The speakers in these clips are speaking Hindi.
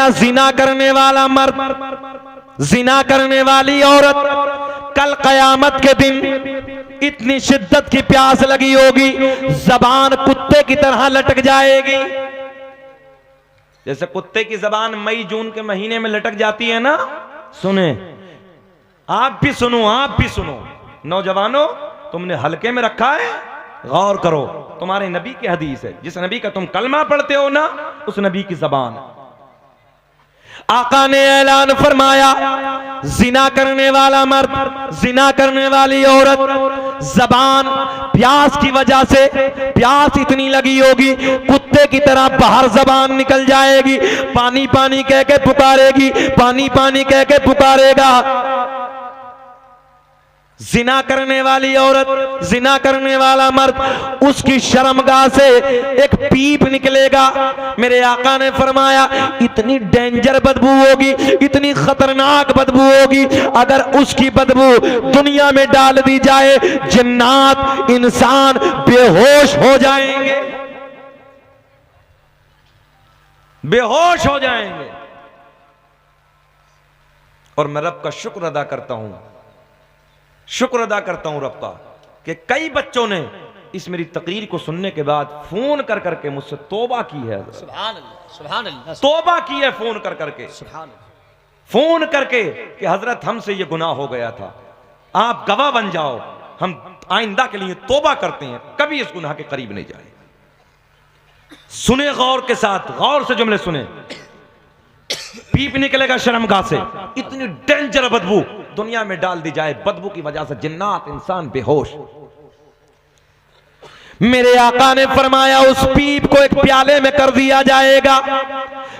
फरमाया जिना करने वाला मर्द, जिना करने वाली औरत, कल कयामत के दिन इतनी शिद्दत की प्यास लगी होगी, जबान कुत्ते की तरह लटक जाएगी। जैसे कुत्ते की जबान मई जून के महीने में लटक जाती है ना। सुने, आप भी सुनो, आप भी सुनो। नौजवानों, तुमने हल्के में रखा है, गौर करो। तुम्हारे नबी की हदीस है, जिस नबी का तुम कलमा पढ़ते हो ना, उस नबी की जबान। आका ने ऐलान फरमाया, जिना करने वाला मर्द, जिना करने वाली औरत, जबान प्यास की वजह से, प्यास इतनी लगी होगी, कुत्ते की तरह बाहर जबान निकल जाएगी, पानी पानी कह के पुकारेगी, पानी पानी कह के पुकारेगा। जिना करने वाली औरत, जिना करने वाला मर्द, उसकी शर्मगाह से एक पीप निकलेगा। मेरे आका ने फरमाया इतनी डेंजर बदबू होगी, इतनी खतरनाक बदबू होगी, अगर उसकी बदबू दुनिया में डाल दी जाए, जिन्नात इंसान बेहोश हो जाएंगे, बेहोश हो जाएंगे। और मैं रब का शुक्र अदा करता हूं, शुक्र अदा करता हूं रब का, कि कई बच्चों ने इस मेरी तकरीर को सुनने के बाद फोन कर करके मुझसे तौबा की है। सुभान अल्लाह, सुभान अल्लाह, तौबा की है फोन कर करके, सुभान अल्लाह। फोन करके कि हजरत हमसे ये गुनाह हो गया था, आप गवाह बन जाओ, हम आइंदा के लिए तौबा करते हैं, कभी इस गुनाह के करीब नहीं जाए। सुने गौर के साथ, गौर से जुमले सुने। पीप निकलेगा शर्मगाह से, इतनी डेंजर बदबू दुनिया में डाल दी जाए, बदबू की वजह से जिन्नात इंसान बेहोश। मेरे आका ने फरमाया उस पीप को एक प्याले में कर दिया जाएगा,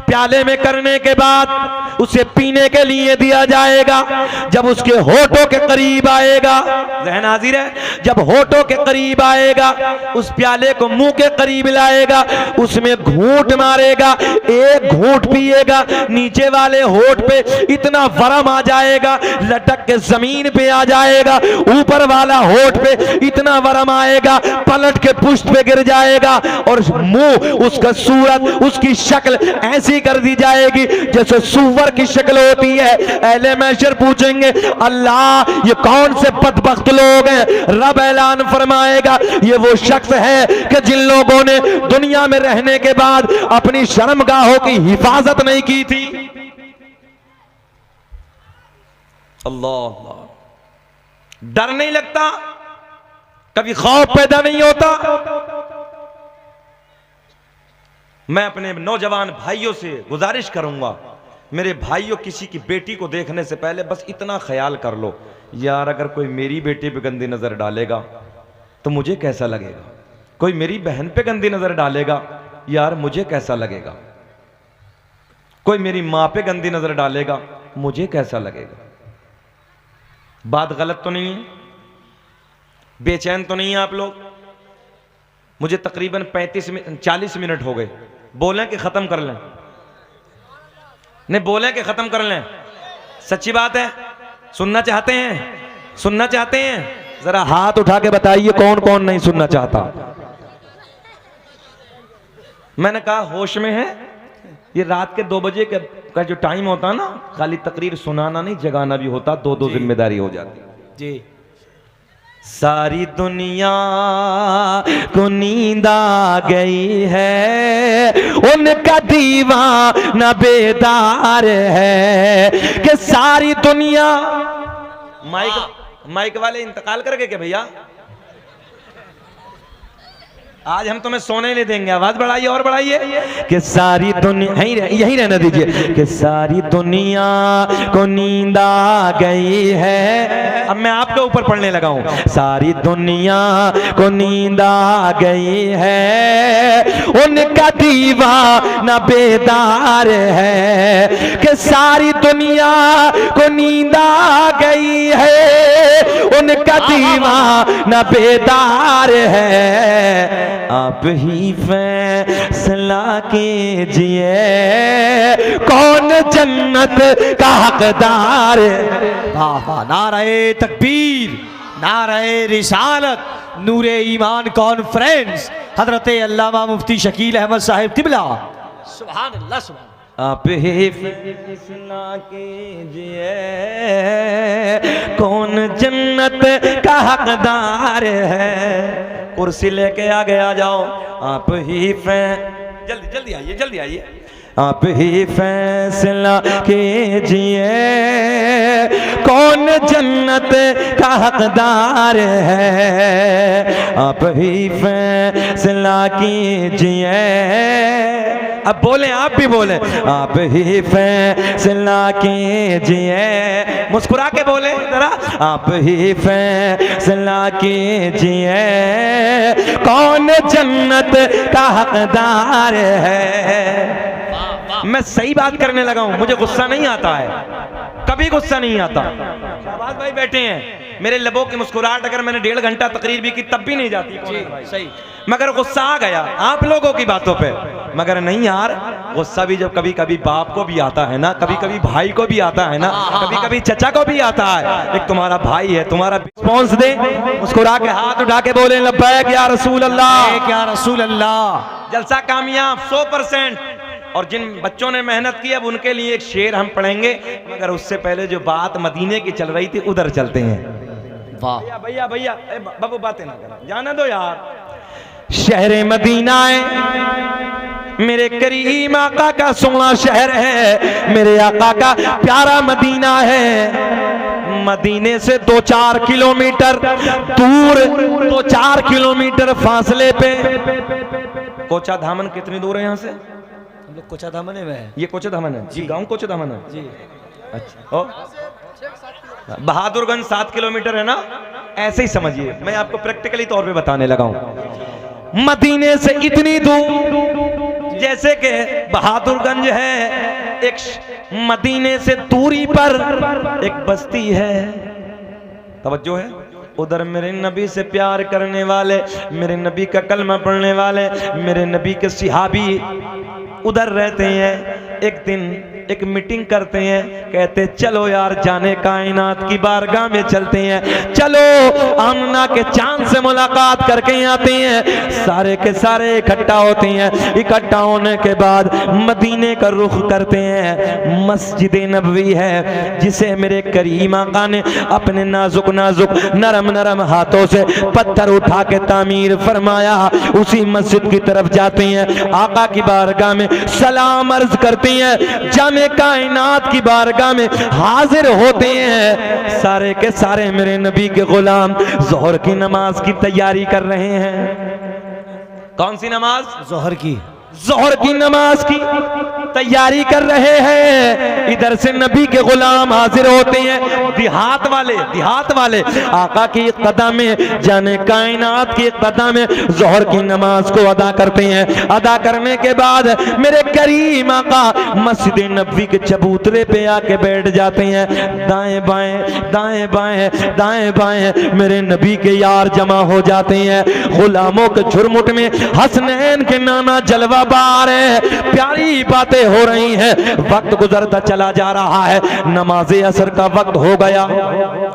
प्याले में करने के बाद उसे पीने के लिए दिया जाएगा। जब उसके होठों के करीब आएगा, ज़हन हाजिर है, जब होठों के करीब आएगा, उस प्याले को मुंह के करीब लाएगा, उसमें घूंट मारेगा, एक घूंट पिएगा, नीचे वाले होठ पे इतना वरम आ जाएगा, लटक के जमीन पे आ जाएगा, ऊपर वाला होठ पे इतना वरम आएगा, पलट के पुष्ट पे गिर जाएगा, और मुंह, उसका सूरत, उसकी शक्ल ऐसी कर दी जाएगी जैसे सुअर की शक्ल होती है। अहले महशर पूछेंगे अल्लाह ये कौन से बदबख्त लोग हैं? रब ऐलान फरमाएगा ये वो शख्स है कि जिन लोगों ने दुनिया में रहने के बाद अपनी शर्मगाहों की हिफाजत नहीं की थी। अल्लाह, डर नहीं लगता, कभी खौफ पैदा नहीं होता। मैं अपने नौजवान भाइयों से गुजारिश करूंगा, मेरे भाइयों, किसी की बेटी को देखने से पहले बस इतना ख्याल कर लो, यार अगर कोई मेरी बेटी पे गंदी नजर डालेगा तो मुझे कैसा लगेगा, कोई मेरी बहन पे गंदी नजर डालेगा यार मुझे कैसा लगेगा, कोई मेरी मां पे गंदी नजर डालेगा मुझे कैसा लगेगा। बात गलत तो नहीं है? बेचैन तो नहीं है आप लोग? मुझे तकरीबन 40 मिनट हो गए, बोलें कि खत्म कर लें? नहीं बोलें कि खत्म कर लें? सच्ची बात है, सुनना चाहते हैं? सुनना चाहते हैं? जरा हाथ उठा के बताइए कौन कौन नहीं सुनना चाहता। मैंने कहा होश में है, ये रात के 2 बजे का जो टाइम होता ना, खाली तकरीर सुनाना नहीं जगाना भी होता, दो जिम्मेदारी हो जाती जी। सारी दुनिया को नींद आ गई है, उनका दीवाना बेदार है कि सारी दुनिया। माइक वाले इंतकाल कर गए क्या भैया? आज हम तुम्हें सोने नहीं देंगे, आवाज बढ़ाइए और बढ़ाइए। कि सारी दुनिया, यही रहने दीजिए। कि सारी दुनिया को नींद आ गई है। अब मैं आपके ऊपर पढ़ने लगा हूं। सारी दुनिया को नींद आ गई है, उनका दीवाना बेदार है। कि सारी दुनिया को नींद आ गई है, उनका दीवाना बेदार है। आप ही फैसला कीजिए कौन जन्नत का हकदार है। वाह, नारे तकबीर, नारे रिसालत, नूरे ईमान कॉन्फ्रेंस, हजरत अल्लामा मुफ्ती शकील अहमद साहिब किबला। सुभान अल्लाह, सुभान। आप ही फैसला कीजिए कौन जन्नत का हकदार है। कुर्सी लेके आगे आ जाओ। आप ही जल्दी जल्दी आइए, जल्दी आइए। आप ही फैसला कीजिए कौन जन्नत का हकदार है। आप ही फैसला कीजिए। अब बोले, आप भी बोले। आप ही फैसला कीजिए, मुस्कुरा के बोले जरा। आप ही फैसला कीजिए कौन जन्नत का हकदार है। मैं सही बात करने लगा हूं, मुझे गुस्सा नहीं आता है, कभी गुस्सा नहीं आता। शाहबाज भाई बैठे हैं, मेरे लबों की मुस्कुराहट अगर मैंने 1.5 घंटा तकरीर भी की तब भी नहीं जाती। सही, मगर गुस्सा आ गया आप लोगों की बातों पे। मगर नहीं यार, गुस्सा भी जब कभी कभी बाप को भी आता है ना, कभी कभी भाई को भी आता है ना, कभी कभी चचा को भी आता है। एक तुम्हारा भाई है, तुम्हारा रिस्पॉन्स दे, मुस्कुरा के हाथ उठा के बोले लब्बैक या रसूल अल्लाह, या रसूल अल्लाह। जलसा कामयाब 100%। और जिन बच्चों ने मेहनत की अब उनके लिए एक शेर हम पढ़ेंगे, मगर उससे पहले जो बात मदीने की चल रही थी उधर चलते हैं। वाह भैया भैया भैया, बाबू बातें ना करो, जाने दो यार। शहर मदीना है मेरे करीम आका का सोना शहर है, मेरे आका का प्यारा मदीना है। मदीने से 2-4 किलोमीटर दूर, 2-4 किलोमीटर फासले पे कोचा धामन। कितनी दूर है यहाँ से? हम लोग कोचा धामन में है। ये कोचा धामन है जी, गांव कोचा धामन है जी। अच्छा, और बहादुरगंज 7 किलोमीटर है ना, ऐसे ही समझिए। मैं आपको प्रैक्टिकली तौर पे बताने लगा हूं। मदीने से इतनी दूर जैसे कि बहादुरगंज है, एक मदीने से दूरी पर एक बस्ती है। तवज्जो है, उधर मेरे नबी से प्यार करने वाले, मेरे नबी का कलमा पढ़ने वाले, मेरे नबी के सिहाबी उधर रहते हैं। एक दिन एक मीटिंग करते हैं, कहते चलो यार जाने कायनात की बारगाह में चलते हैं, चलो आमना के चांद से मुलाकात करके आते हैं। सारे के सारे इकट्ठा होते हैं। इकट्ठा होने के बाद मदीने का रुख करते हैं। मस्जिद नबवी है जिसे मेरे करीम आका ने अपने नाजुक नाजुक नरम नरम हाथों से पत्थर उठा के तामीर फरमाया। उसी मस्जिद की तरफ जाते हैं, आका की बारगाह में सलाम अर्ज करते हैं, जाने कायनात की बारगाह में हाजिर होते हैं। सारे के सारे मेरे नबी के गुलाम जोहर की नमाज की तैयारी कर रहे हैं। कौन सी नमाज? जोहर की। जोहर की नमाज की तैयारी कर रहे हैं। इधर से नबी के गुलाम हाजिर होते हैं। देहात वाले आका की कदम में, जाने कायनात की कदम में जोहर की नमाज को अदा करते हैं। अदा करने के बाद मेरे करीम आका मस्जिद नबवी के चबूतरे पे आके बैठ जाते हैं। दाएं बाएं दाएं बाएं दाएं बाएं मेरे नबी के यार जमा हो जाते हैं। गुलामों के झुरमुट में हसनैन के नाना जलवा बार है। प्यारी बातें हो रही हैं। वक्त गुजरता चला जा रहा है। नमाज़े असर का वक्त हो गया।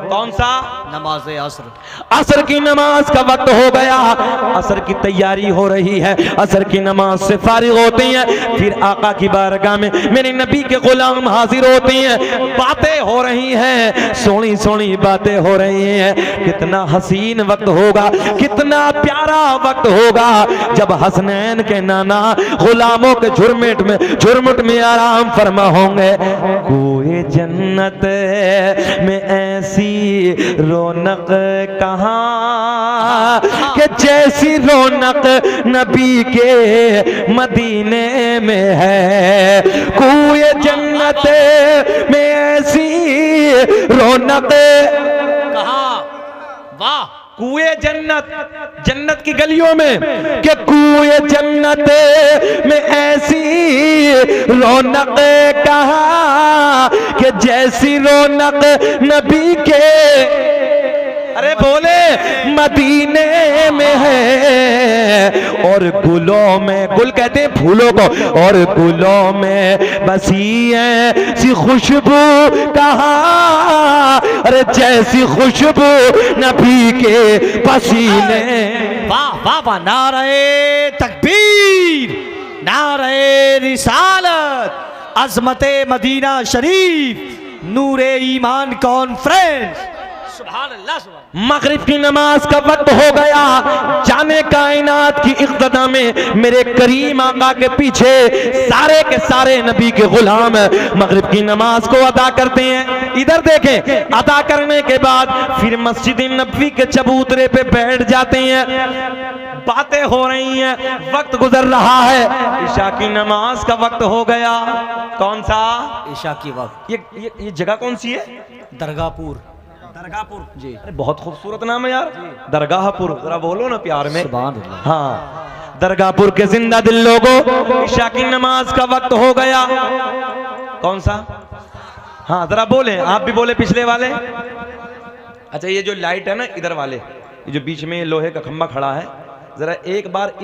कौन सा? नमाज़े असर। असर की नमाज का वक्त हो गया। असर की तैयारी हो रही है। असर की नमाज से फारिग होते हैं। फिर आका की बारगाह में मेरे नबी के गुलाम हाजिर होते हैं। बातें हो रही हैं, सोनी सोनी बातें हो रही हैं। कितना हसीन वक्त होगा, कितना प्यारा वक्त होगा जब हसनैन के नाना गुलामों के झुरमुट में आराम फरमा होंगे। कोई जन्नत में ऐसी रौनक कहाँ कि जैसी रौनक नबी के मदीने में है। कोई जन्नत में ऐसी रौनक कहाँ? वाह! कुएं जन्नत की गलियों में, कि कुएं जन्नत में ऐसी रौनक कहाँ कि जैसी रौनक नबी के, अरे बोले, मदीने में है। और गुलों में, गुल कहते हैं फूलों को, और गुलों में बसी ऐसी खुशबू कहाँ, अरे जैसी खुशबू नबी के पसीने। वाह वाह वाह! नारे तकबीर, नारे रिसालत, अजमते मदीना शरीफ नूरे ईमान कॉन्फ्रेंस। सुभान अल्लाह सुभान। मगरिब की नमाज का वक्त हो गया। जाने कायनात की इक़्तिदा में मेरे करीम आका के पीछे सारे के सारे नबी के गुलाम मगरिब की नमाज को अदा करते हैं। इधर देखें, अदा करने के बाद फिर मस्जिद नबवी के चबूतरे पे बैठ जाते हैं। बातें हो रही हैं, वक्त गुजर रहा है, ईशा की नमाज का वक्त हो गया। कौन सा? ईशा की वक्त। ये जगह कौन सी है? दरगाहपुर। दरगाहपुर जी। अरे बहुत खूबसूरत नाम है यार, दरगाहपुर। जरा बोलो ना प्यार में। सुभान अल्लाह। हाँ, दरगाहपुर के जिंदा दिल लोगों, ईशा की नमाज का वक्त हो गया। कौन सा? हाँ जरा बोले, आप भी बोले पिछले वाले। अच्छा, ये जो लाइट है ना इधर वाले, ये जो बीच में लोहे का खंबा खड़ा है, जरा एक बार